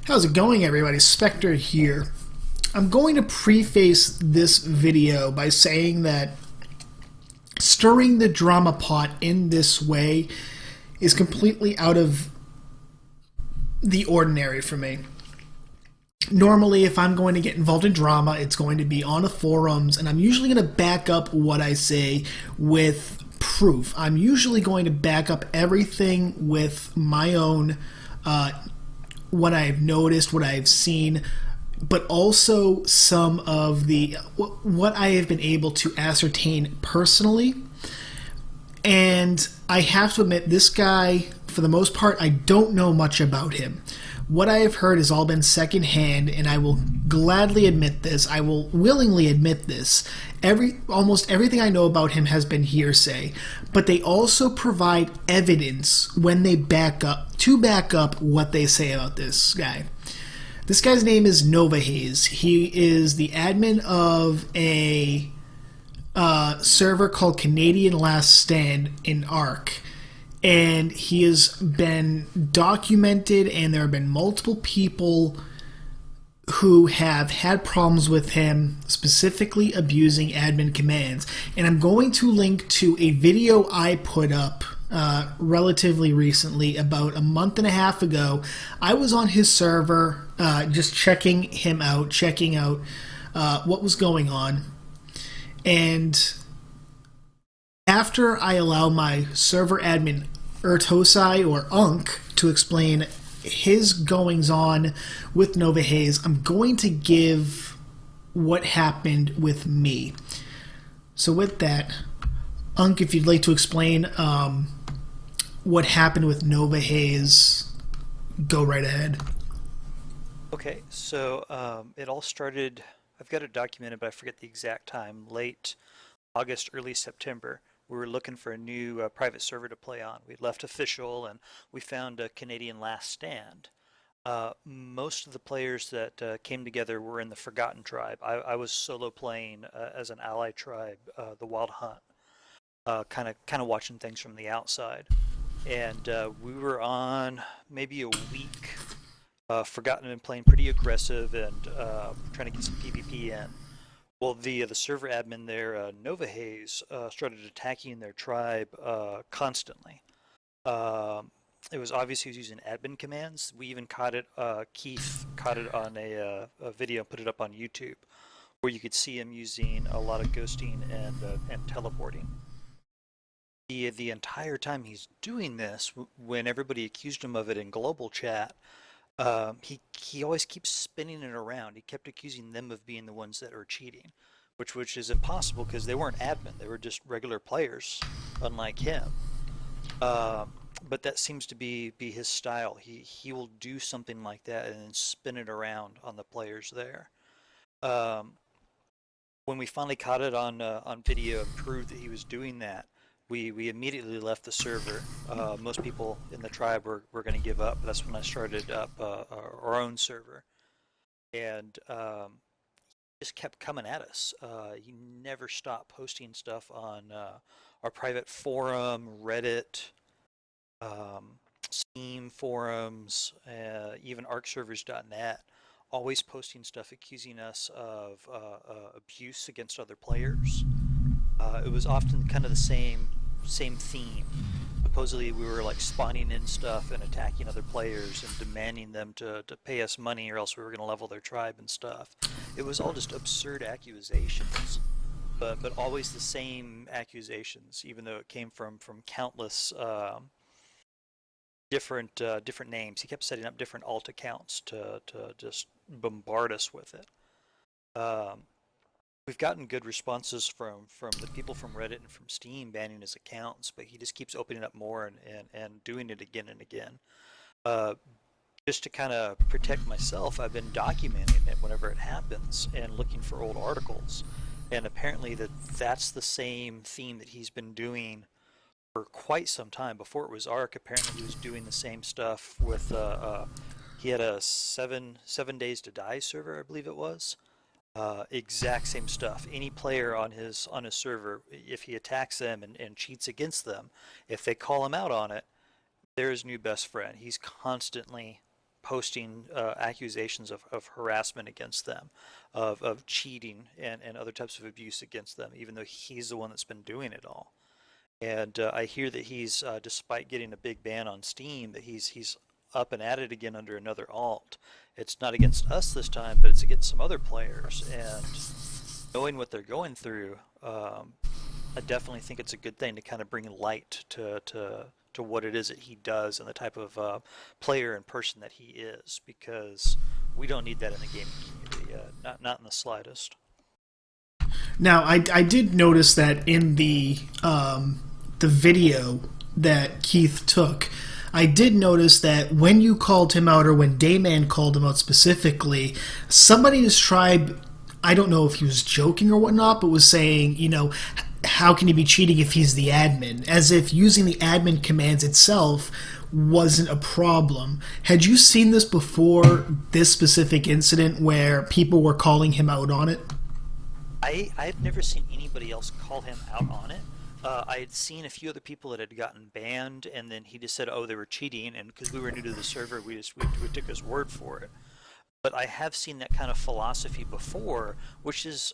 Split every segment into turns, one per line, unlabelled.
How's it going, everybody? Spectre here. I'm going to preface this video by saying that stirring the drama pot in this way is completely out of the ordinary for me. Normally, if I'm going to get involved in drama, it's going to be on the forums, and I'm usually going to back up what I say with proof. I'm usually going to back up everything with my own what I've noticed, what I've seen, but also some of the what I have been able to ascertain personally. And I have to admit, this guy, for the most part, I don't know much about him. What I have heard has all been secondhand, and I will gladly admit this. I will willingly admit this. Almost everything I know about him has been hearsay, but they also provide evidence when they back up what they say about this guy. This guy's name is Novahaze. He is the admin of a server called Canadian Last Stand in Arc. And he has been documented, and there have been multiple people who have had problems with him, specifically abusing admin commands. And I'm going to link to a video I put up relatively recently, about a month and a half ago. I was on his server just checking him out, checking out what was going on. And after I allow my server admin Ertosi or Unk to explain his goings-on with Novahaze, I'm going to give what happened with me. So with that, Unk, if you'd like to explain what happened with Novahaze, go right ahead.
Okay, so it all started, I've got it documented, but I forget the exact time, late August, early September. We were looking for a new private server to play on. We'd left official and we found a Canadian Last Stand. Most of the players that came together were in the Forgotten tribe. I was solo playing as an ally tribe, the Wild Hunt, kind of watching things from the outside. And we were on maybe a week. Forgotten and playing pretty aggressive and trying to get some PvP in. Well, the server admin there, Novahaze, started attacking their tribe constantly. It was obvious he was using admin commands. We even caught it. Keith caught it on a video, put it up on YouTube, where you could see him using a lot of ghosting and teleporting. The entire time he's doing this, when everybody accused him of it in global chat, he always keeps spinning it around. He kept accusing them of being the ones that are cheating, which is impossible because they weren't admin. They were just regular players, unlike him. But that seems to be his style. He will do something like that and then spin it around on the players there. When we finally caught it on video and proved that he was doing that, we immediately left the server. Most people in the tribe were going to give up. That's when I started up our own server. And he just kept coming at us. He never stopped posting stuff on our private forum, Reddit, Steam forums, even arcservers.net, always posting stuff accusing us of abuse against other players. It was often kind of the same theme. Supposedly we were like spawning in stuff and attacking other players and demanding them to pay us money or else we were going to level their tribe and stuff. It was all just absurd accusations, but always the same accusations, even though it came from countless different names. He kept setting up different alt accounts to just bombard us with it. We've gotten good responses from the people from Reddit and from Steam banning his accounts, but he just keeps opening up more and doing it again and again. Just to kind of protect myself, I've been documenting it whenever it happens and looking for old articles. And apparently that's the same theme that he's been doing for quite some time. Before it was Arc, apparently he was doing the same stuff with, he had a seven days to die server, I believe it was. Exact same stuff. Any player on his server, if he attacks them and cheats against them, if they call him out on it, they're his new best friend. He's constantly posting accusations of harassment against them, of cheating and other types of abuse against them, even though he's the one that's been doing it all. And I hear that he's, despite getting a big ban on Steam, that he's up and at it again under another alt. It's not against us this time, but it's against some other players. And knowing what they're going through, I definitely think it's a good thing to kind of bring light to what it is that he does and the type of player and person that he is, because we don't need that in the gaming community, not in the slightest.
Now, I did notice that in the video that Keith took, I did notice that when you called him out, or when Dayman called him out specifically, somebody in his tribe, I don't know if he was joking or whatnot, but was saying, how can he be cheating if he's the admin? As if using the admin commands itself wasn't a problem. Had you seen this before, this specific incident where people were calling him out on it?
I've never seen anybody else call him out on it. I had seen a few other people that had gotten banned, and then he just said, "Oh, they were cheating," and because we were new to the server, we took his word for it. But I have seen that kind of philosophy before, which is,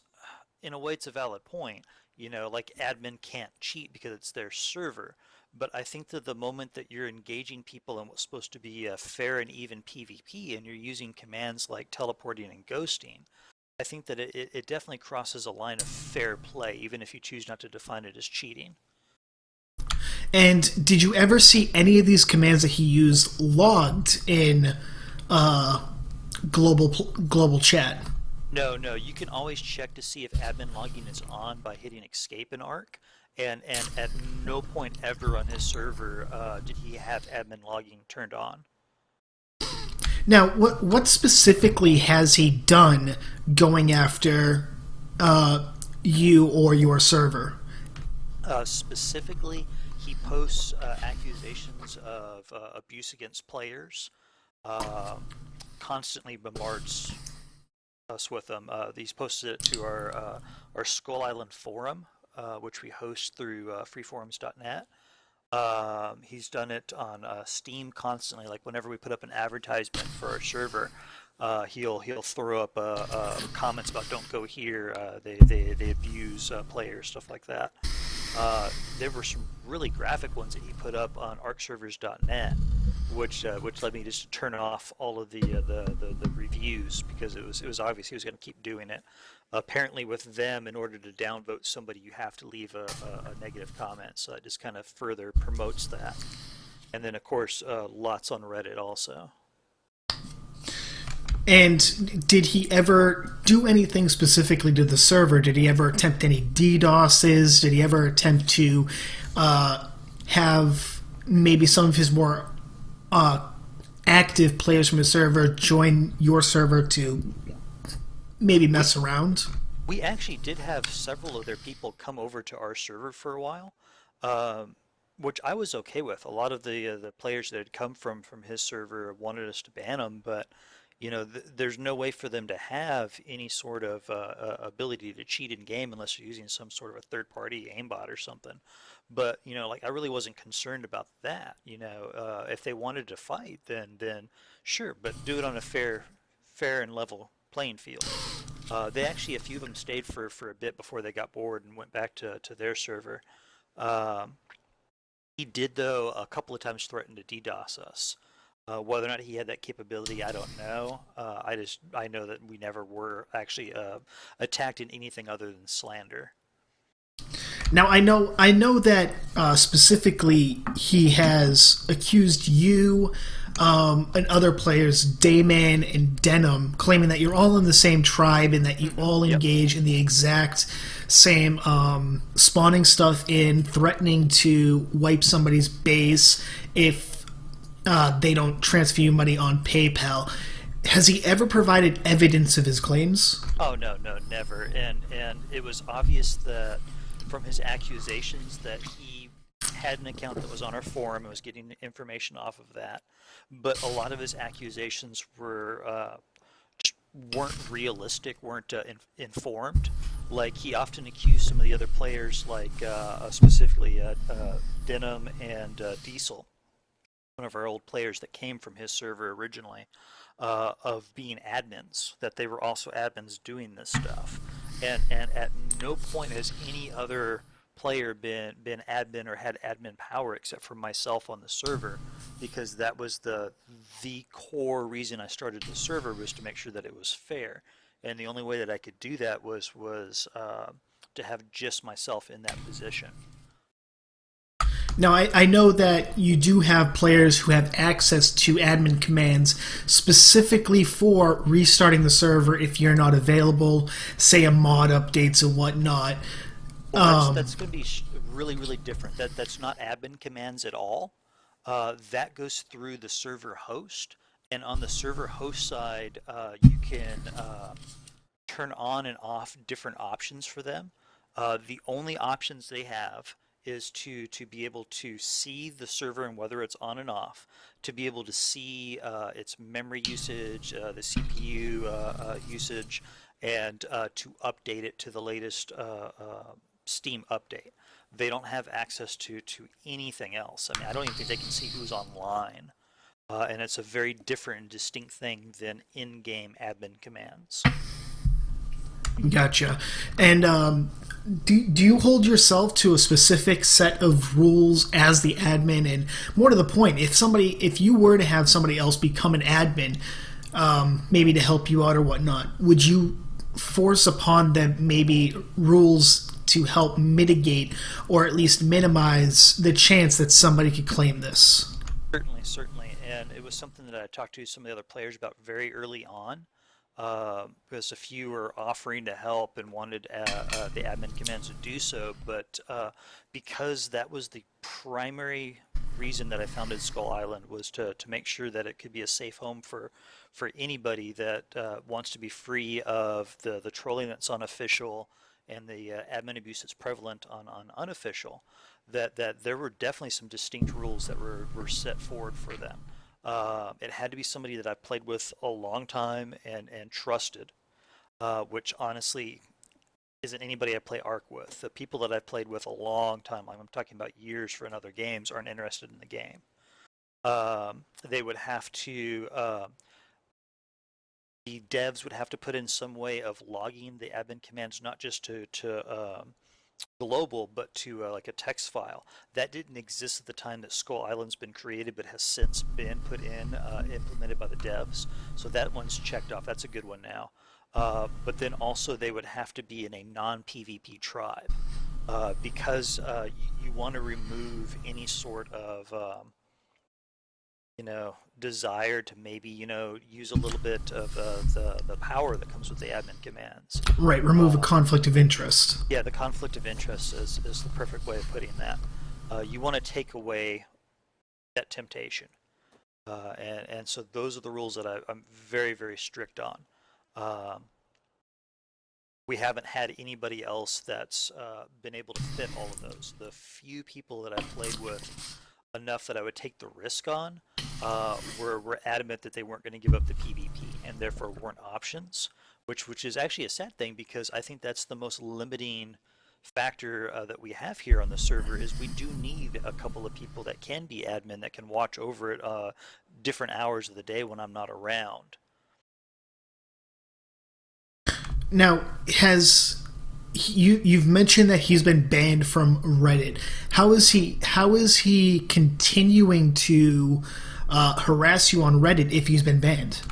in a way, it's a valid point. Like admin can't cheat because it's their server. But I think that the moment that you're engaging people in what's supposed to be a fair and even PvP, and you're using commands like teleporting and ghosting, I think that it definitely crosses a line of fair play, even if you choose not to define it as cheating.
And did you ever see any of these commands that he used logged in global chat?
No, you can always check to see if admin logging is on by hitting escape in Arc, and at no point ever on his server did he have admin logging turned on.
Now, what specifically has he done going after you or your server?
Specifically, he posts accusations of abuse against players, constantly bombards us with them. He's posted it to our Skull Island forum, which we host through freeforums.net. He's done it on Steam constantly. Like whenever we put up an advertisement for our server, he'll throw up comments about "don't go here." They abuse players, stuff like that. There were some really graphic ones that he put up on arcservers.net, which led me just to turn off all of the reviews, because it was obvious he was going to keep doing it. Apparently with them, in order to downvote somebody, you have to leave a negative comment, so it just kind of further promotes that. And then of course lots on Reddit also.
And did he ever do anything specifically to the server? Did he ever attempt any DDoSes? Did he ever attempt to have maybe some of his more active players from his server join your server to maybe mess around?
We actually did have several of their people come over to our server for a while, which I was okay with. A lot of the players that had come from his server wanted us to ban them, but there's no way for them to have any sort of ability to cheat in game unless you're using some sort of a third-party aimbot or something. But like I really wasn't concerned about that. If they wanted to fight, then sure, but do it on a fair and level playing field. They actually, a few of them stayed for a bit before they got bored and went back to their server. He did, though, a couple of times threaten to DDoS us. Whether or not he had that capability, I don't know. I know that we never were actually attacked in anything other than slander.
Now I know that specifically he has accused you and other players, Dayman and Denim, claiming that you're all in the same tribe and that you all engage in the exact same spawning stuff in, threatening to wipe somebody's base if they don't transfer you money on PayPal. Has he ever provided evidence of his claims?
Oh, no, never. And it was obvious that from his accusations that he had an account that was on our forum and was getting information off of that. But a lot of his accusations were just weren't realistic, weren't informed. Like, he often accused some of the other players, like specifically Denim and Diesel, one of our old players that came from his server originally, of being admins, that they were also admins doing this stuff. And at no point has any other player been admin or had admin power except for myself on the server, because that was the core reason I started the server, was to make sure that it was fair. And the only way that I could do that was to have just myself in that position.
Now, I know that you do have players who have access to admin commands specifically for restarting the server if you're not available, say a mod updates and whatnot.
Well, that's going to be really, really different. That's not admin commands at all. That goes through the server host, and on the server host side, you can turn on and off different options for them. The only options they have is to be able to see the server and whether it's on and off, to be able to see its memory usage, the CPU usage, and to update it to the latest Steam update. They don't have access to anything else. I mean, I don't even think they can see who's online. And it's a very different and distinct thing than in-game admin commands.
Gotcha. And do you hold yourself to a specific set of rules as the admin? And more to the point, if you were to have somebody else become an admin, maybe to help you out or whatnot, would you force upon them maybe rules to help mitigate or at least minimize the chance that somebody could claim this?
Certainly, certainly. And it was something that I talked to some of the other players about very early on. Because a few were offering to help and wanted the admin commands to do so, but because that was the primary reason that I founded Skull Island, was to make sure that it could be a safe home for anybody that wants to be free of the trolling that's unofficial and the admin abuse that's prevalent on unofficial, that there were definitely some distinct rules that were set forward for them. It had to be somebody that I played with a long time and trusted, which honestly isn't anybody I play Ark with. The people that I've played with a long time, like I'm talking about years for another games, aren't interested in the game. They would have to, the devs would have to put in some way of logging the admin commands, not just to global, but to like a text file. That didn't exist at the time that Skull Island's been created, but has since been put in, implemented by the devs. So that one's checked off. That's a good one now. But then also they would have to be in a non-PvP tribe, because you want to remove any sort of desire to maybe, use a little bit of the power that comes with the admin commands.
Right, remove a conflict of interest.
Yeah, the conflict of interest is the perfect way of putting that. You want to take away that temptation. And so those are the rules that I'm very, very strict on. We haven't had anybody else that's been able to fit all of those. The few people that I've played with enough that I would take the risk on were adamant that they weren't going to give up the PvP, and therefore weren't options, which is actually a sad thing, because I think that's the most limiting factor that we have here on the server. Is we do need a couple of people that can be admin, that can watch over it different hours of the day when I'm not around.
Now, you've mentioned that he's been banned from Reddit. How is he continuing to harass you on Reddit if he's been banned?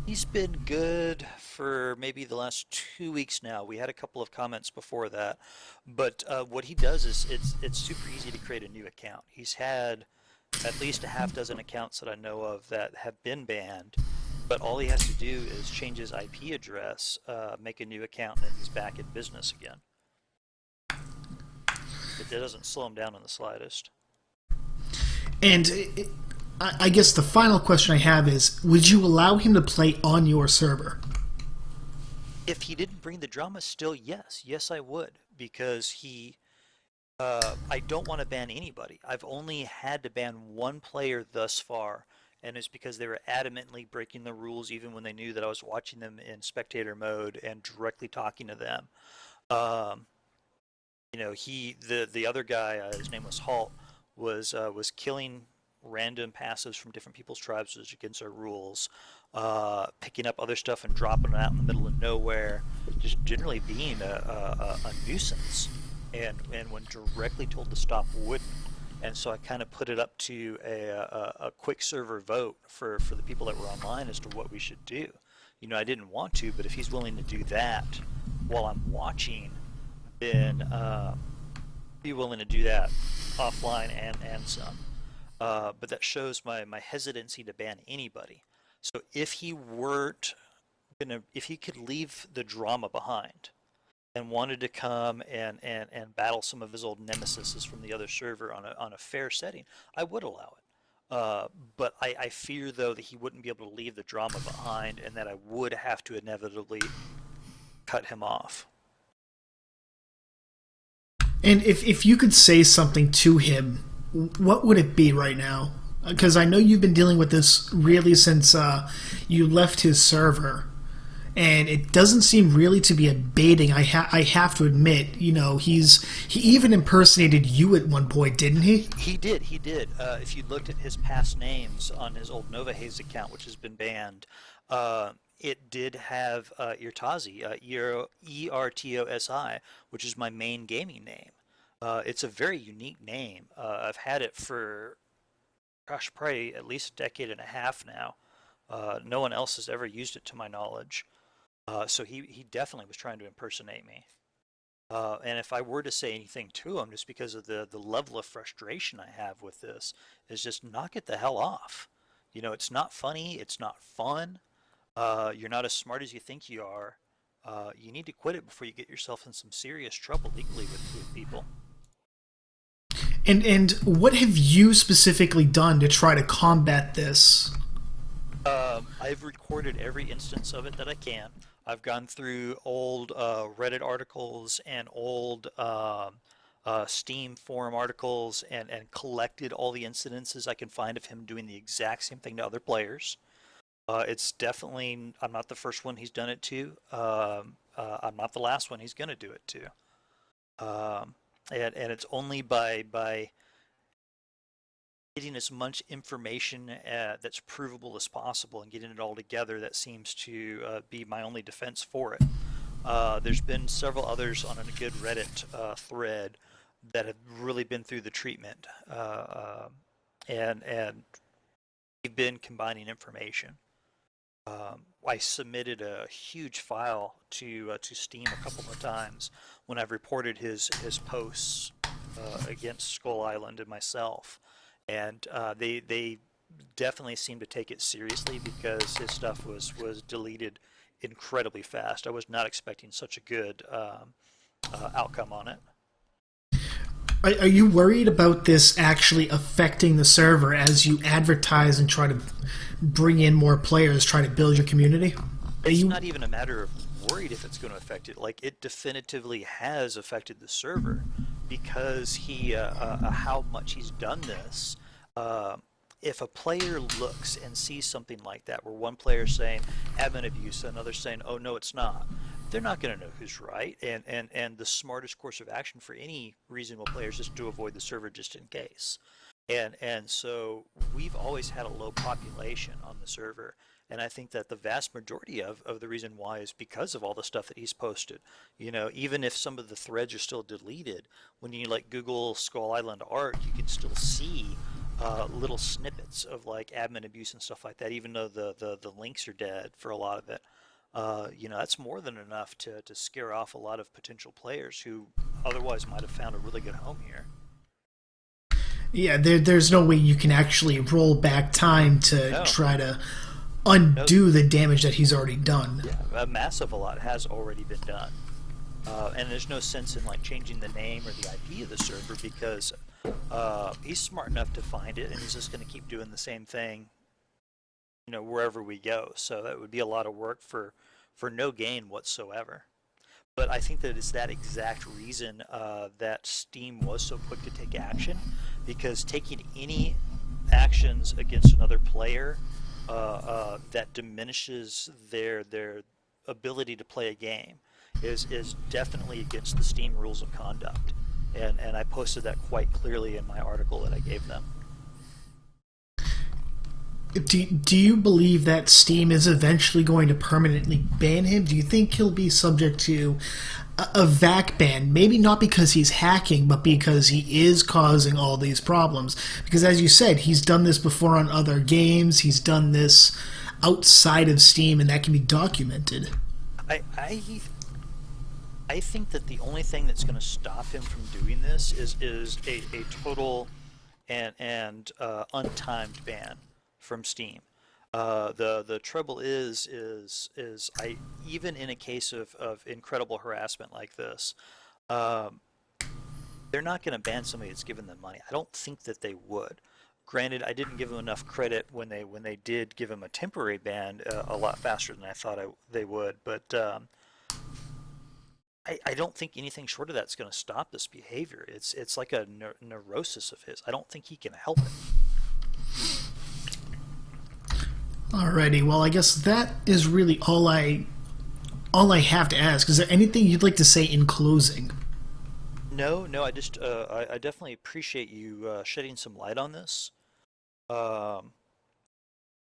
He's been good for maybe the last 2 weeks now. We had a couple of comments before that, but what he does is it's super easy to create a new account. He's had at least a half dozen accounts that I know of that have been banned, but all he has to do is change his IP address, make a new account, and then he's back in business again. It doesn't slow him down in the slightest.
And I guess the final question I have is, would you allow him to play on your server?
If he didn't bring the drama, still yes. Yes, I would, because I don't want to ban anybody. I've only had to ban one player thus far, and it's because they were adamantly breaking the rules even when they knew that I was watching them in spectator mode and directly talking to them. The other guy, his name was Halt, was killing random passives from different people's tribes, which is against our rules, picking up other stuff and dropping it out in the middle of nowhere, just generally being a nuisance. And when directly told to stop, wouldn't. And so I kind of put it up to a quick server vote for the people that were online as to what we should do. I didn't want to, but if he's willing to do that while I'm watching, then be willing to do that offline and some. But that shows my hesitancy to ban anybody. So if he weren't if he could leave the drama behind and wanted to come and battle some of his old nemesis from the other server on a fair setting, I would allow it. But I fear, though, that he wouldn't be able to leave the drama behind and that I would have to inevitably cut him off.
And if you could say something to him, what would it be right now? Because I know you've been dealing with this really since you left his server, and it doesn't seem really to be abating. I have to admit, he even impersonated you at one point, didn't he?
He did. If you looked at his past names on his old Novahaze account, which has been banned, it did have Ertosi, Ertosi, which is my main gaming name. It's a very unique name. I've had it for, gosh, probably at least a decade and a half now. No one else has ever used it to my knowledge. So he definitely was trying to impersonate me. And if I were to say anything to him, just because of the level of frustration I have with this, is just knock it the hell off. It's not funny. It's not fun. You're not as smart as you think you are. You need to quit it before you get yourself in some serious trouble legally with people.
And what have you specifically done to try to combat this?
I've recorded every instance of it that I can. I've gone through old Reddit articles and old Steam forum articles and collected all the incidences I can find of him doing the exact same thing to other players. It's definitely, I'm not the first one he's done it to. I'm not the last one he's going to do it to. And it's only by getting as much information that's provable as possible and getting it all together that seems to be my only defense for it. There's been several others on a good Reddit thread that have really been through the treatment, and we've been combining information. I submitted a huge file to Steam a couple of times when I've reported his posts against Skull Island and myself, and they definitely seem to take it seriously because his stuff was deleted incredibly fast. I was not expecting such a good outcome on it.
Are you worried about this actually affecting the server as you advertise and try to bring in more players, try to build your community?
It's not even a matter of worried if it's going to affect it. Like, it definitively has affected the server because how much he's done this. If a player looks and sees something like that, where one player saying admin abuse, another saying, oh no, it's not, they're not going to know who's right. And the smartest course of action for any reasonable player is just to avoid the server just in case. And so we've always had a low population on the server. And I think that the vast majority of the reason why is because of all the stuff that he's posted. Even if some of the threads are still deleted, when you Google Skull Island art, you can still see little snippets of admin abuse and stuff like that, even though the links are dead for a lot of it. That's more than enough to scare off a lot of potential players who otherwise might have found a really good home here.
Yeah, there's no way you can actually roll back time to try to undo the damage that he's already done.
Yeah, a lot has already been done. And there's no sense in changing the name or the IP of the server because he's smart enough to find it, and he's just going to keep doing the same thing wherever we go. So that would be a lot of work for no gain whatsoever. But I think that it's that exact reason that Steam was so quick to take action, because taking any actions against another player that diminishes their ability to play a game is definitely against the Steam rules of conduct. And I posted that quite clearly in my article that I gave them.
Do you believe that Steam is eventually going to permanently ban him? Do you think he'll be subject to a VAC ban? Maybe not because he's hacking, but because he is causing all these problems. Because as you said, he's done this before on other games. He's done this outside of Steam, and that can be documented.
I think that the only thing that's going to stop him from doing this is a total and untimed ban from Steam. The trouble is I even in a case of incredible harassment like this, they're not going to ban somebody that's given them money. I don't think that they would. Granted, I didn't give them enough credit when they did give him a temporary ban a lot faster than I thought they would, but I don't think anything short of that's going to stop this behavior. It's like a neurosis of his. I don't think he can help it.
Alrighty, well, I guess that is really all I have to ask. Is there anything you'd like to say in closing?
No, I just I definitely appreciate you shedding some light on this. Um,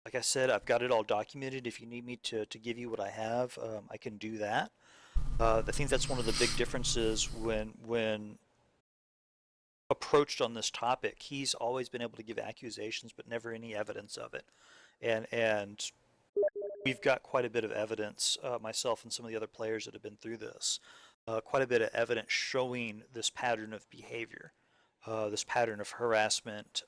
like I said, I've got it all documented. If you need me to give you what I have, I can do that. I think that's one of the big differences when approached on this topic. He's always been able to give accusations, but never any evidence of it. And we've got quite a bit of evidence, myself and some of the other players that have been through this, quite a bit of evidence showing this pattern of behavior, this pattern of harassment,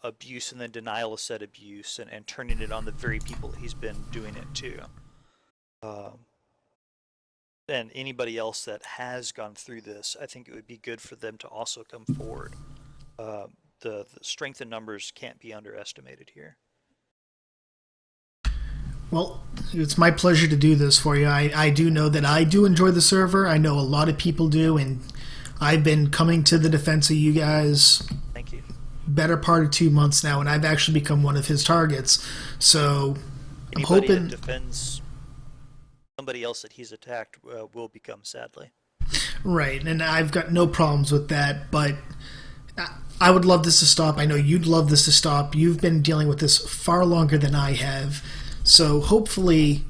abuse, and then denial of said abuse, and turning it on the very people that he's been doing it to. Um, and anybody else that has gone through this, I think it would be good for them to also come forward. The strength in numbers can't be underestimated here.
Well, it's my pleasure to do this for you. I do know that I do enjoy the server. I know a lot of people do, and I've been coming to the defense of you guys.
Thank you.
Better part of 2 months now, and I've actually become one of his targets. So I'm
Anybody
hoping
that defends somebody else that he's attacked will become, sadly.
right, and I've got no problems with that. But I would love this to stop. I know you'd love this to stop. You've been dealing with this far longer than I have. So hopefully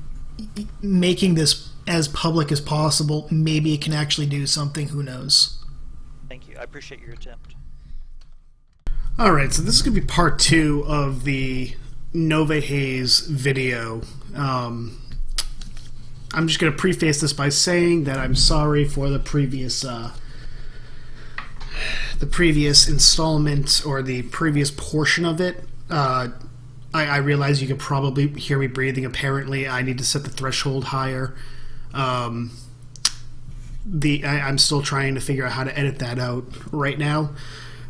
making this as public as possible, maybe it can actually do something. Who knows?
Thank you. I appreciate your attempt.
Alright, so this is going to be part 2 of the Novahaze video. I'm just going to preface this by saying that I'm sorry for the previous installment, or the previous portion of it. I realize you can probably hear me breathing. Apparently, I need to set the threshold higher. I'm still trying to figure out how to edit that out right now.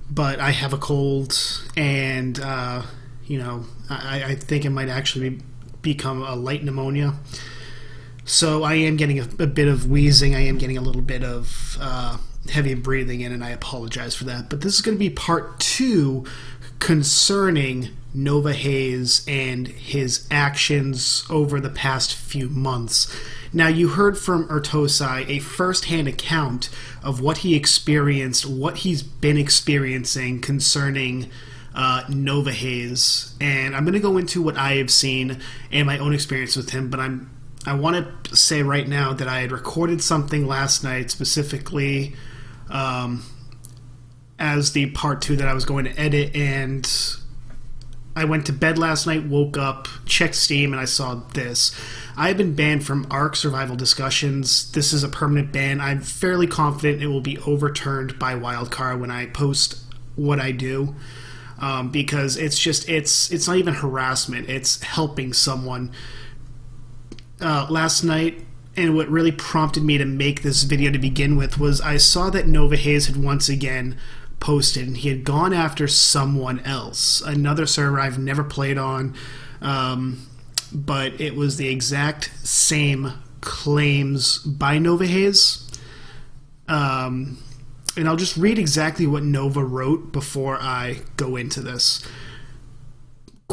But I have a cold, and I think it might actually become a light pneumonia. So I am getting a bit of wheezing. I am getting a little bit of heavy breathing in, and I apologize for that. But this is going to be part 2 concerning Novahaze and his actions over the past few months. Now, you heard from Ertosi a first-hand account of what he experienced, what he's been experiencing concerning Novahaze, and I'm going to go into what I have seen and my own experience with him, but I want to say right now that I had recorded something last night, specifically as the part 2 that I was going to edit, and I went to bed last night, woke up, checked Steam, and I saw this. I have been banned from ARK Survival Discussions. This is a permanent ban. I'm fairly confident it will be overturned by Wildcard when I post what I do, because it's not even harassment, it's helping someone. Last night, and what really prompted me to make this video to begin with, was I saw that Novahaze had once again posted, and he had gone after someone else, another server I've never played on, but it was the exact same claims by Novahaze. And I'll just read exactly what Nova wrote before I go into this.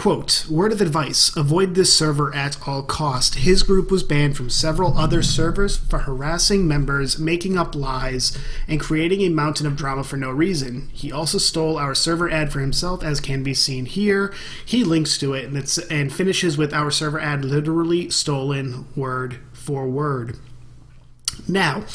Quote, word of advice, avoid this server at all cost. His group was banned from several other servers for harassing members, making up lies, and creating a mountain of drama for no reason. He also stole our server ad for himself, as can be seen here. He links to it and finishes with our server ad literally stolen word for word. Now,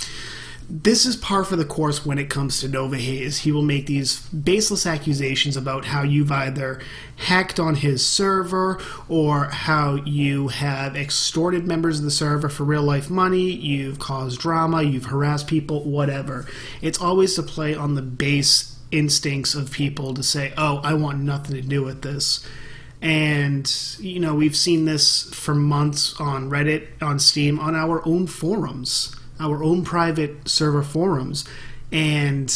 this is par for the course when it comes to Novahaze. He will make these baseless accusations about how you've either hacked on his server or how you have extorted members of the server for real-life money, you've caused drama, you've harassed people, whatever. It's always to play on the base instincts of people to say, oh, I want nothing to do with this. And, you know, we've seen this for months on Reddit, on Steam, on our own forums. Our own private server forums, and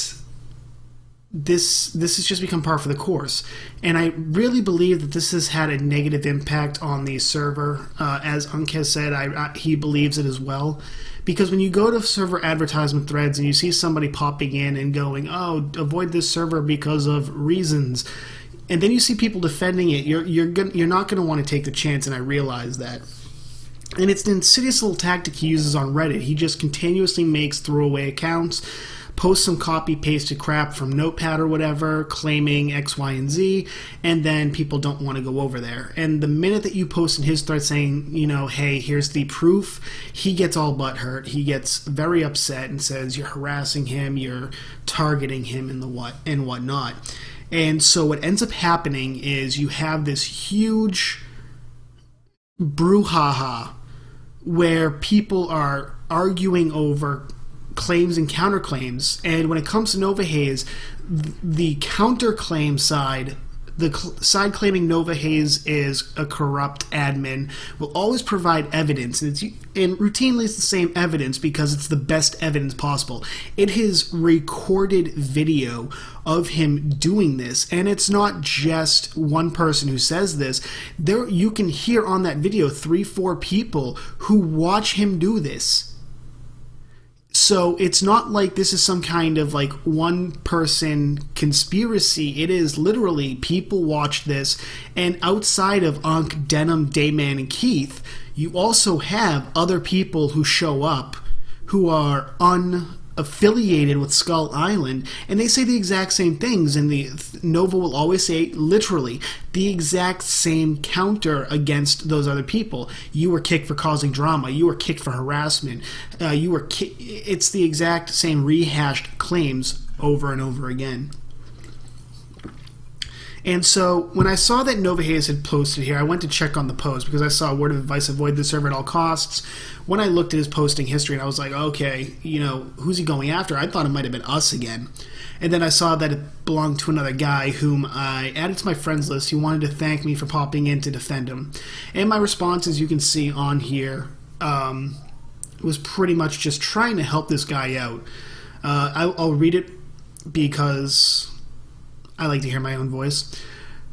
this has just become par for the course. And I really believe that this has had a negative impact on the server. As Unk has said, he believes it as well. Because when you go to server advertisement threads and you see somebody popping in and going, oh, avoid this server because of reasons, and then you see people defending it, you're not going to want to take the chance, and I realize that. And it's an insidious little tactic he uses on Reddit. He just continuously makes throwaway accounts, posts some copy-pasted crap from Notepad or whatever, claiming X, Y, and Z, and then people don't want to go over there. And the minute that you post in his thread saying, you know, hey, here's the proof, he gets all butthurt. He gets very upset and says you're harassing him, you're targeting him, and whatnot. And so what ends up happening is you have this huge brouhaha where people are arguing over claims and counterclaims, and when it comes to Novahaze, the counterclaim side, the side claiming Novahaze is a corrupt admin, will always provide evidence, and routinely it's the same evidence because it's the best evidence possible. It is recorded video of him doing this, and it's not just one person who says this. There, you can hear on that video 3-4 people who watch him do this. So it's not like this is some kind of like one person conspiracy. It is literally people watch this, and outside of Unk, Denim, Dayman, and Keith, you also have other people who show up who are unaffiliated with Skull Island, and they say the exact same things, and the Nova will always say literally the exact same counter against those other people. You were kicked for causing drama, you were kicked for harassment, it's the exact same rehashed claims over and over again. And so when I saw that Novahaze had posted here, I went to check on the post because I saw word of advice, avoid the server at all costs. When I looked at his posting history, and I was like, okay, you know, who's he going after? I thought it might have been us again. And then I saw that it belonged to another guy whom I added to my friends list. He wanted to thank me for popping in to defend him. And my response, as you can see on here, was pretty much just trying to help this guy out. I'll read it because I like to hear my own voice.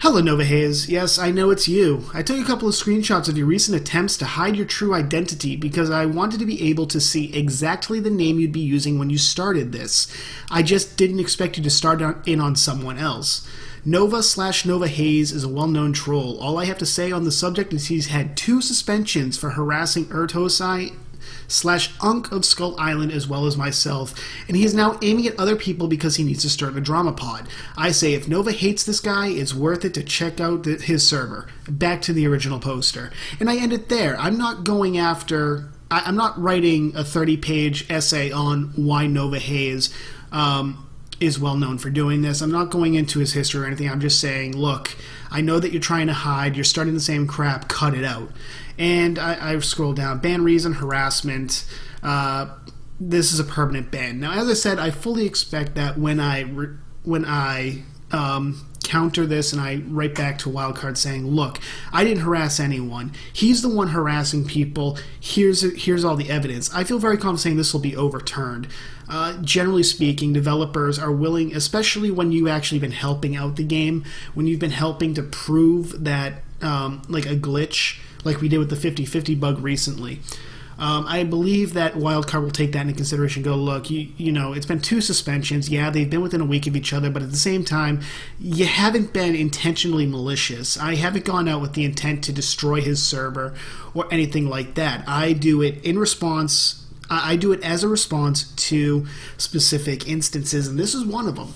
Hello, Novahaze. Yes, I know it's you. I took a couple of screenshots of your recent attempts to hide your true identity because I wanted to be able to see exactly the name you'd be using when you started this. I just didn't expect you to start in on someone else. Nova/Novahaze is a well-known troll. All I have to say on the subject is he's had 2 suspensions for harassing Ertosi /Unk of Skull Island as well as myself, and he is now aiming at other people because he needs to start a drama pod. I say if Nova hates this guy, it's worth it to check out his server. Back to the original poster. And I end it there. I'm not going after... I'm not writing a 30-page essay on why Novahaze is well known for doing this. I'm not going into his history or anything. I'm just saying, look, I know that you're trying to hide. You're starting the same crap. Cut it out. And I scroll down. Ban reason, harassment. This is a permanent ban. Now, as I said, I fully expect that when I counter this and I write back to Wildcard saying, look, I didn't harass anyone. He's the one harassing people. Here's all the evidence. I feel very confident saying this will be overturned. Generally speaking, developers are willing, especially when you've actually been helping out the game, when you've been helping to prove that, like a glitch, like we did with the 50/50 bug recently. I believe that Wildcard will take that into consideration. Go, look, you know, it's been 2 suspensions. Yeah, they've been within a week of each other, but at the same time, you haven't been intentionally malicious. I haven't gone out with the intent to destroy his server or anything like that. I do it in response. I do it as a response to specific instances, and this is one of them.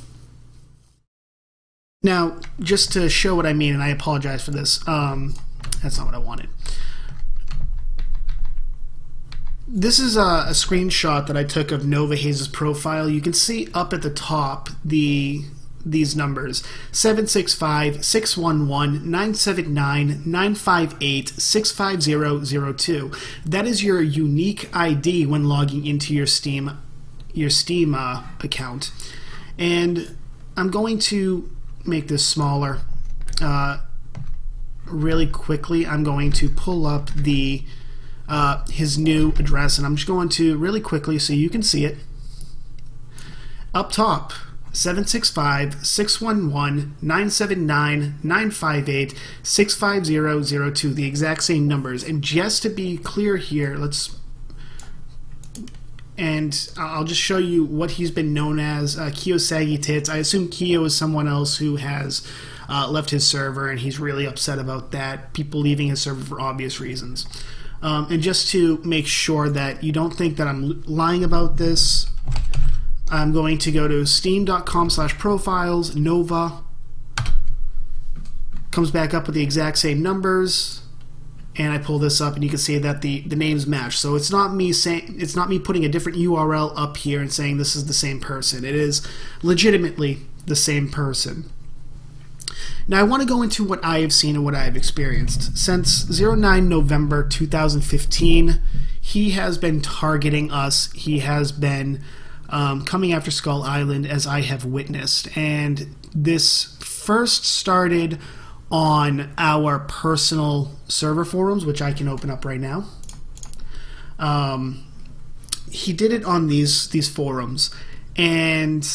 Now, just to show what I mean, and I apologize for this, that's not what I wanted. This is a screenshot that I took of Novahaze's profile. You can see up at the top these numbers: 765-611-979-958-65002. That is your unique ID when logging into your Steam account. And I'm going to make this smaller really quickly. I'm going to pull up his new address, and I'm just going to really quickly so you can see it. Up top, 765-611-979-958-65002, the exact same numbers. And just to be clear here, I'll just show you what he's been known as, Kyo Saggy Tits. I assume Kyo is someone else who has left his server, and he's really upset about that, people leaving his server for obvious reasons. And just to make sure that you don't think that I'm lying about this, I'm going to go to steam.com/profiles, Nova, comes back up with the exact same numbers, and I pull this up, and you can see that the names match. So it's not me putting a different URL up here and saying this is the same person. It is legitimately the same person. Now I want to go into what I have seen and what I have experienced. Since 09 November 2015, he has been targeting us. He has been coming after Skull Island, as I have witnessed. And this first started on our personal server forums, which I can open up right now. He did it on these forums, and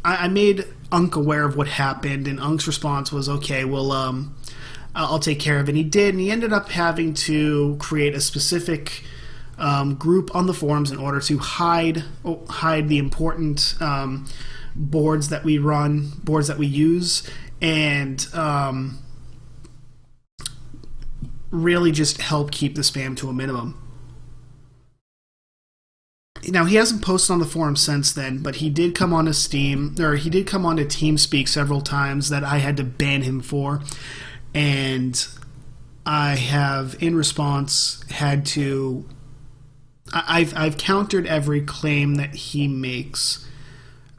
I made Unk aware of what happened, and Unk's response was, okay, well, I'll take care of it. And he did, and he ended up having to create a specific group on the forums in order to hide the important boards that we run, boards that we use, and really just help keep the spam to a minimum. Now, he hasn't posted on the forum since then, but he did come on to Steam, or he did come on to TeamSpeak several times that I had to ban him for, and I have, in response, had to... I've countered every claim that he makes,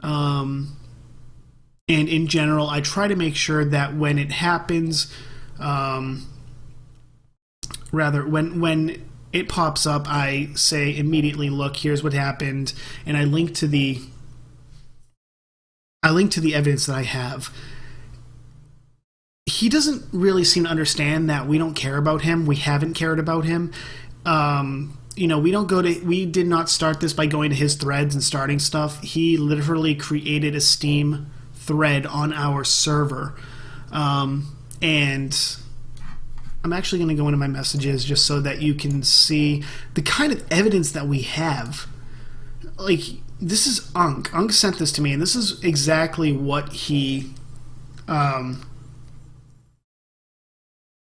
and in general, I try to make sure that when it happens, when it pops up, I say immediately, look, here's what happened, and I link to the evidence that I have. He doesn't really seem to understand that we don't care about him. We haven't cared about him. We did not start this by going to his threads and starting stuff. He literally created a Steam thread on our server. And I'm actually going to go into my messages just so that you can see the kind of evidence that we have. Like, this is Unk. Unk sent this to me, and this is exactly what he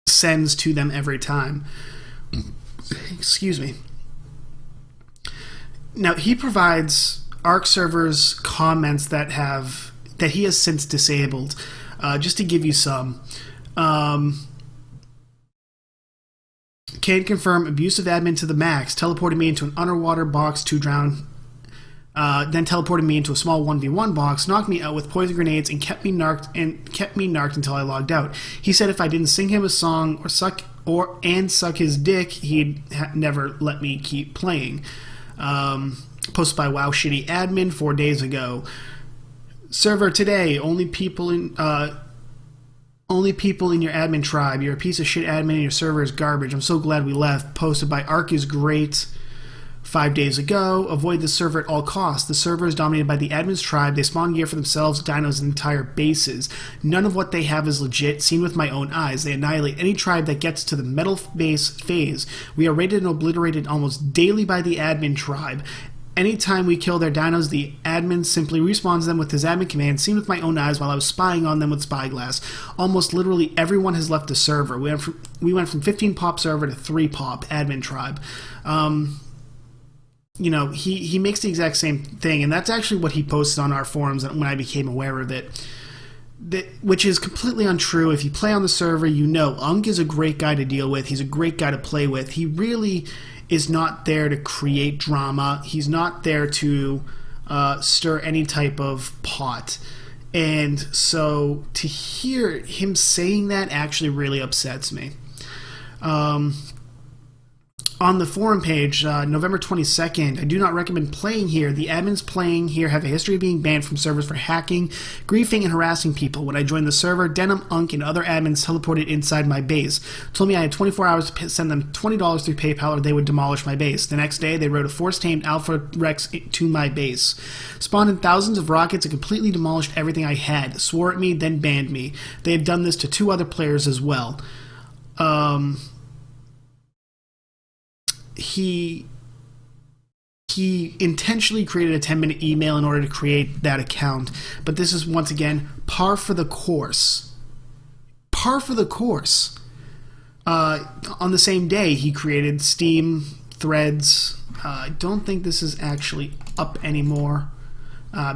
sends to them every time. Excuse me. Now, he provides Arc servers comments that he has since disabled. Just to give you some. Can confirm abusive admin to the max, teleported me into an underwater box to drown, then teleported me into a small 1v1 box, knocked me out with poison grenades, and kept me narked until I logged out. He said if I didn't sing him a song or suck his dick, he'd never let me keep playing. Posted by Wow Shitty Admin 4 days ago. Server today, only people in your admin tribe. You're a piece of shit admin and your server is garbage. I'm so glad we left. Posted by Arc is Great 5 days ago. Avoid the server at all costs. The server is dominated by the admin's tribe. They spawn gear for themselves, dinos, and entire bases. None of what they have is legit. Seen with my own eyes, they annihilate any tribe that gets to the metal base phase. We are raided and obliterated almost daily by the admin tribe. Anytime we kill their dinos, the admin simply respawns them with his admin command, seen with my own eyes while I was spying on them with spyglass. Almost literally everyone has left the server. We went from 15 pop server to 3 pop admin tribe. You know, he makes the exact same thing, and that's actually what he posted on our forums when I became aware of it. Which is completely untrue. If you play on the server, you know Unk is a great guy to deal with. He's a great guy to play with. He really is not there to create drama. He's not there to stir any type of pot. And so to hear him saying that actually really upsets me. On the forum page, November 22nd, I do not recommend playing here. The admins playing here have a history of being banned from servers for hacking, griefing, and harassing people. When I joined the server, Denim, Unk, and other admins teleported inside my base. Told me I had 24 hours to send them $20 through PayPal or they would demolish my base. The next day, they rode a force-tamed Alpha Rex to my base. Spawned in thousands of rockets and completely demolished everything I had. Swore at me, then banned me. They had done this to 2 other players as well. He intentionally created a 10-minute email in order to create that account. But this is, once again, par for the course. Par for the course. On the same day, he created Steam threads. I don't think this is actually up anymore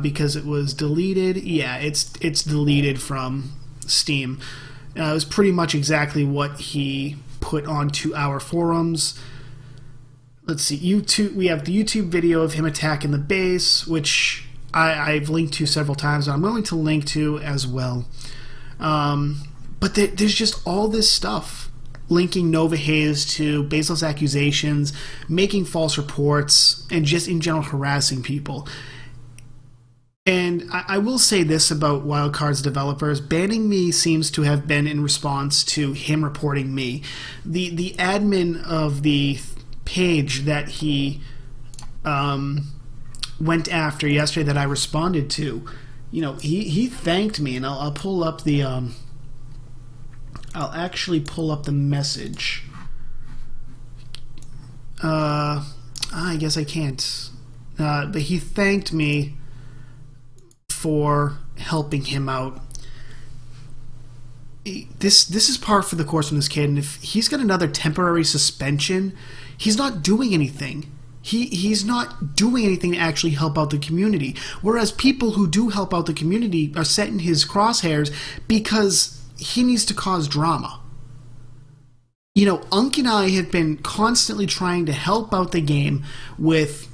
because it was deleted. Yeah, it's deleted from Steam. It was pretty much exactly what he put onto our forums. Let's see, YouTube. We have the YouTube video of him attacking the base, which I've linked to several times, and I'm going to link to as well. But there's just all this stuff linking Novahaze to baseless accusations, making false reports, and just in general harassing people. And I will say this about Wildcard's developers. Banning me seems to have been in response to him reporting me. The admin of the page that he went after yesterday that I responded to, you know, he thanked me, and I'll pull up the I'll actually pull up the message. I guess I can't, but he thanked me for helping him out. This is par for the course from this kid, and if he's got another temporary suspension, he's not doing anything. He's not doing anything to actually help out the community. Whereas people who do help out the community are set in his crosshairs because he needs to cause drama. You know, Unk and I have been constantly trying to help out the game with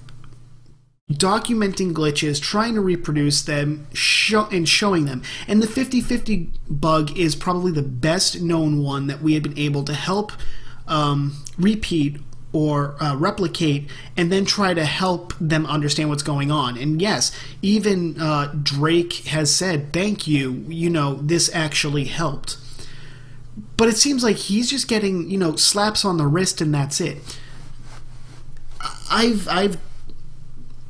documenting glitches, trying to reproduce them, and showing them. And the 50/50 bug is probably the best known one that we have been able to help repeat or replicate, and then try to help them understand what's going on. And yes, even Drake has said, thank you, you know, this actually helped. But it seems like he's just getting, you know, slaps on the wrist and that's it. I've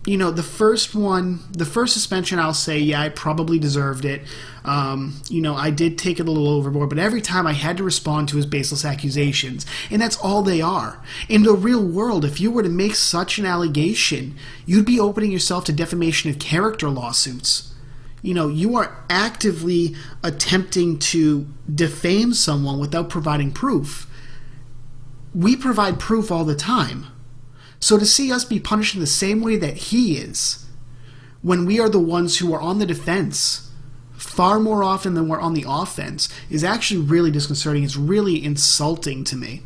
you know, the first suspension, I'll say, yeah, I probably deserved it. You know, I did take it a little overboard, but every time I had to respond to his baseless accusations, and that's all they are. In the real world, if you were to make such an allegation, you'd be opening yourself to defamation of character lawsuits. You know, you are actively attempting to defame someone without providing proof. We provide proof all the time. So to see us be punished in the same way that he is, when we are the ones who are on the defense far more often than we're on the offense, is actually really disconcerting. It's really insulting to me.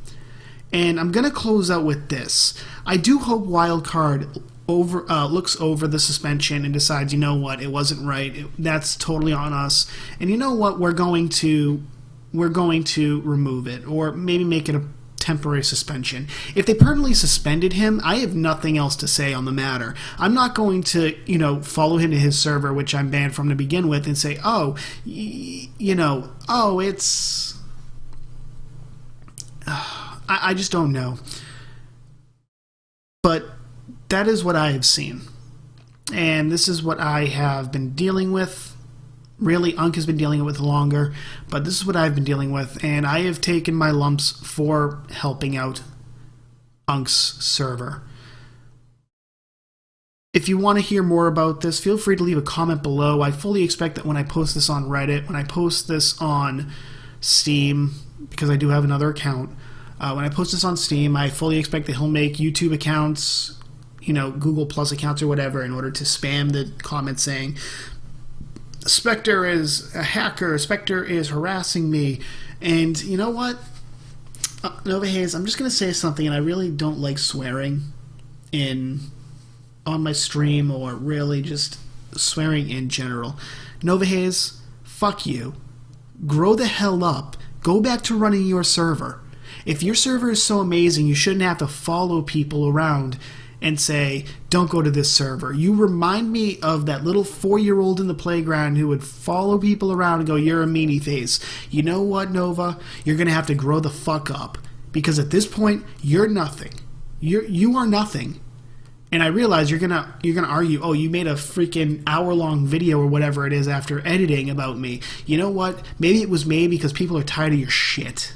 And I'm going to close out with this. I do hope Wildcard looks over the suspension and decides, you know what, it wasn't right. That's totally on us. And you know what, we're going to remove it, or maybe make it a temporary suspension. If they permanently suspended him, I have nothing else to say on the matter. I'm not going to, you know, follow him to his server, which I'm banned from to begin with, and say, oh, you know, oh, it's... I just don't know. But that is what I have seen. And this is what I have been dealing with. Really, Unk has been dealing with longer, but this is what I've been dealing with, and I have taken my lumps for helping out Unk's server. If you want to hear more about this, feel free to leave a comment below. I fully expect that when I post this on Reddit, when I post this on Steam, because I do have another account, when I post this on Steam, I fully expect that he'll make YouTube accounts, Google Plus accounts or whatever, in order to spam the comments saying, Spectre is a hacker, Spectre is harassing me. And you know what? Novahaze, I'm just going to say something, and I really don't like swearing on my stream, or really just swearing in general. Novahaze, fuck you. Grow the hell up. Go back to running your server. If your server is so amazing, you shouldn't have to follow people around and say, don't go to this server. You remind me of that little 4-year-old in the playground who would follow people around and go, you're a meanie face. You know what, Nova? You're going to have to grow the fuck up. Because at this point, you're nothing. You are nothing. And I realize you're gonna argue, oh, you made a freaking hour-long video or whatever it is after editing about me. You know what? Maybe it was made because people are tired of your shit.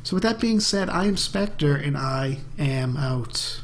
So with that being said, I am Spectre, and I am out.